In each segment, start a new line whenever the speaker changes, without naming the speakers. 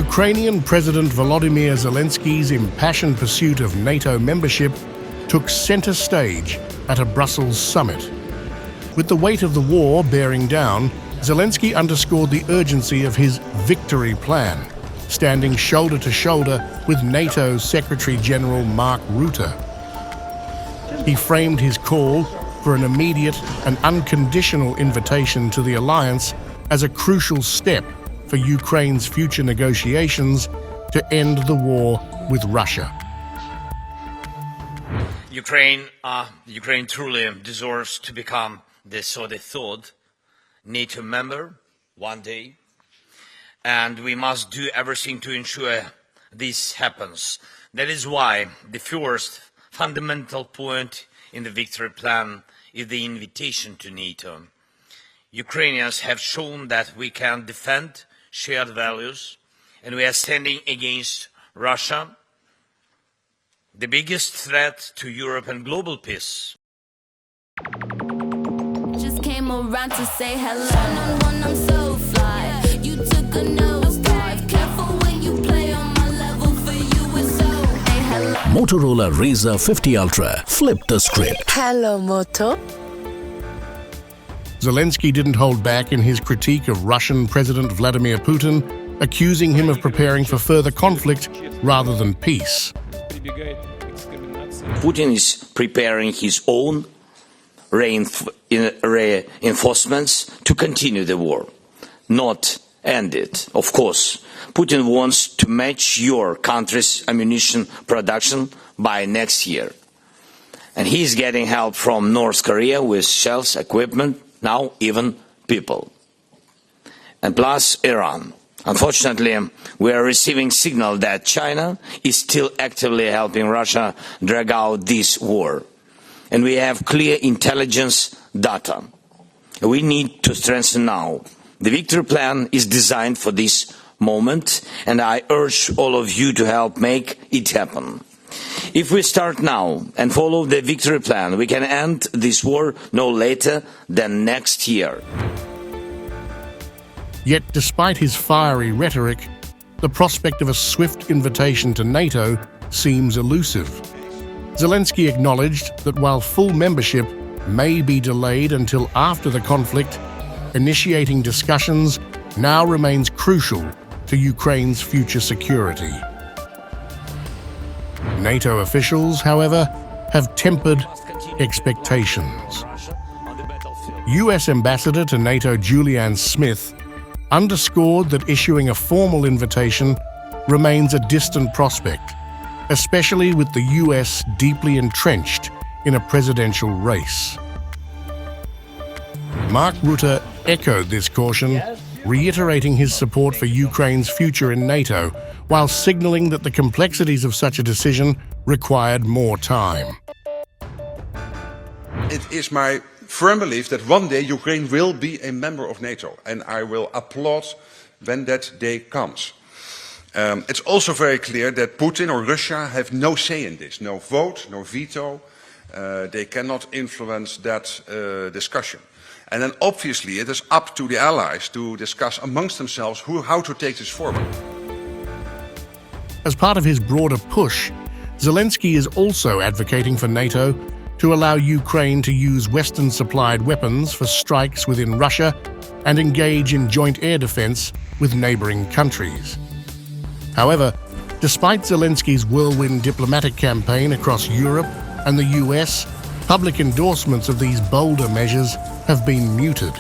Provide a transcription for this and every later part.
Ukrainian President Volodymyr Zelensky's impassioned pursuit of NATO membership took center stage at a Brussels summit. With the weight of the war bearing down, Zelensky underscored the urgency of his victory plan, standing shoulder to shoulder with NATO Secretary-General Mark Rutte. He framed his call for an immediate and unconditional invitation to the alliance as a crucial step for Ukraine's future negotiations to end the war with Russia.
Ukraine truly deserves to become the third NATO member one day, and we must do everything to ensure this happens. That is why the first fundamental point in the victory plan is the invitation to NATO. Ukrainians have shown that we can defend shared values, and we are standing against Russia, the biggest threat to Europe and global peace.
Just came around to say hello. I'm so fly. You took a nosedive. Careful when you play on my level. For you it's so. Hey, hello.
Motorola Razr 50 Ultra. Flip the script.
Hello, Moto.
Zelensky didn't hold back in his critique of Russian President Vladimir Putin, accusing him of preparing for further conflict rather than peace.
Putin is preparing his own reinforcements to continue the war, not end it. Of course, Putin wants to match your country's ammunition production by next year. And he's getting help from North Korea with shells, equipment, now even people. And plus Iran. Unfortunately, we are receiving signal that China is still actively helping Russia drag out this war. And we have clear intelligence data. We need to strengthen now. The victory plan is designed for this moment, and I urge all of you to help make it happen. If we start now and follow the victory plan, we can end this war no later than next year.
Yet, despite his fiery rhetoric, the prospect of a swift invitation to NATO seems elusive. Zelensky acknowledged that while full membership may be delayed until after the conflict, initiating discussions now remains crucial to Ukraine's future security. NATO officials, however, have tempered expectations. US Ambassador to NATO Julianne Smith underscored that issuing a formal invitation remains a distant prospect, especially with the US deeply entrenched in a presidential race. Mark Rutte echoed this caution, reiterating his support for Ukraine's future in NATO, while signaling that the complexities of such a decision required more time.
It is my firm belief that one day Ukraine will be a member of NATO, and I will applaud when that day comes. It's also very clear that Putin or Russia have no say in this, no vote, no veto. They cannot influence that discussion. And then obviously it is up to the allies to discuss amongst themselves how to take this forward.
As part of his broader push, Zelensky is also advocating for NATO to allow Ukraine to use Western-supplied weapons for strikes within Russia and engage in joint air defense with neighboring countries. However, despite Zelensky's whirlwind diplomatic campaign across Europe and the US, public endorsements of these bolder measures have been muted.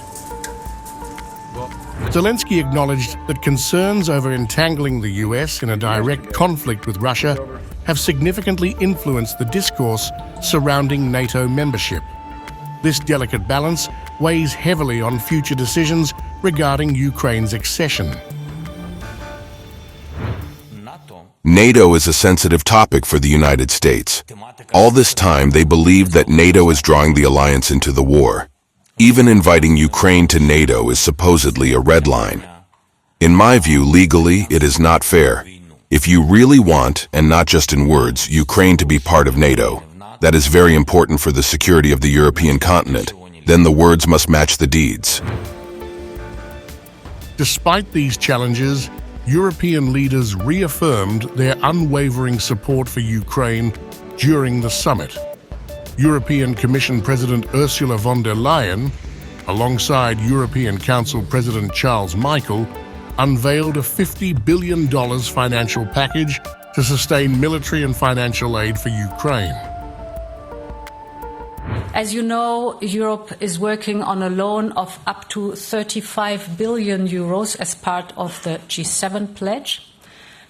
Zelensky acknowledged that concerns over entangling the US in a direct conflict with Russia have significantly influenced the discourse surrounding NATO membership. This delicate balance weighs heavily on future decisions regarding Ukraine's accession.
NATO is a sensitive topic for the United States. All this time, they believe that NATO is drawing the alliance into the war. Even inviting Ukraine to NATO is supposedly a red line. In my view, legally, it is not fair. If you really want, and not just in words, Ukraine to be part of NATO, that is very important for the security of the European continent, then the words must match the deeds.
Despite these challenges, European leaders reaffirmed their unwavering support for Ukraine during the summit. European Commission President Ursula von der Leyen, alongside European Council President Charles Michel, unveiled a $50 billion financial package to sustain military and financial aid for Ukraine.
As you know, Europe is working on a loan of up to 35 billion euros as part of the G7 pledge.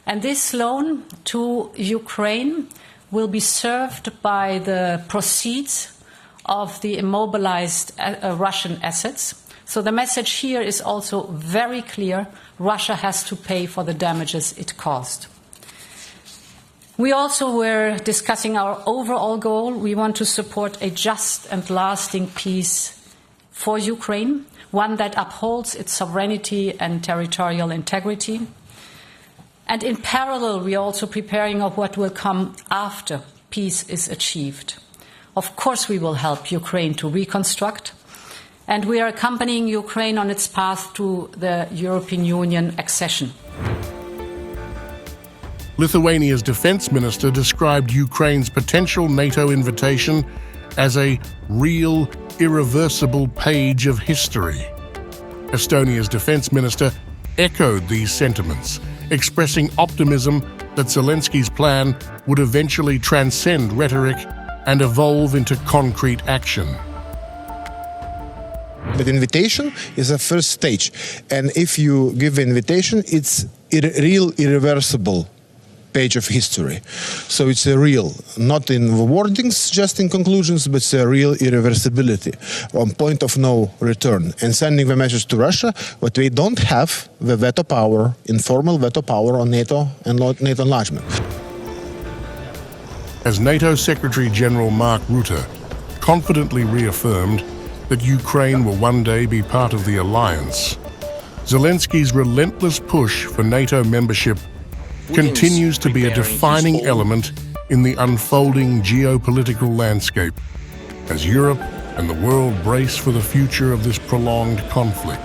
And this loan to Ukraine will be served by the proceeds of the immobilized Russian assets. So the message here is also very clear. Russia has to pay for the damages it caused. We also were discussing our overall goal. We want to support a just and lasting peace for Ukraine, one that upholds its sovereignty and territorial integrity. And in parallel, we are also preparing of what will come after peace is achieved. Of course, we will help Ukraine to reconstruct, and we are accompanying Ukraine on its path to the European Union accession.
Lithuania's defense minister described Ukraine's potential NATO invitation as a real, irreversible page of history. Estonia's defense minister echoed these sentiments, expressing optimism that Zelensky's plan would eventually transcend rhetoric and evolve into concrete action.
But invitation is a first stage, and if you give invitation, it's real, irreversible page of history. So it's a real, not in wordings, just in conclusions, but it's a real irreversibility on point of no return. And sending the message to Russia, but we don't have the veto power, informal veto power on NATO and NATO enlargement.
As NATO Secretary General Mark Rutte confidently reaffirmed that Ukraine will one day be part of the alliance, Zelensky's relentless push for NATO membership continues to be a defining element in the unfolding geopolitical landscape as Europe and the world brace for the future of this prolonged conflict.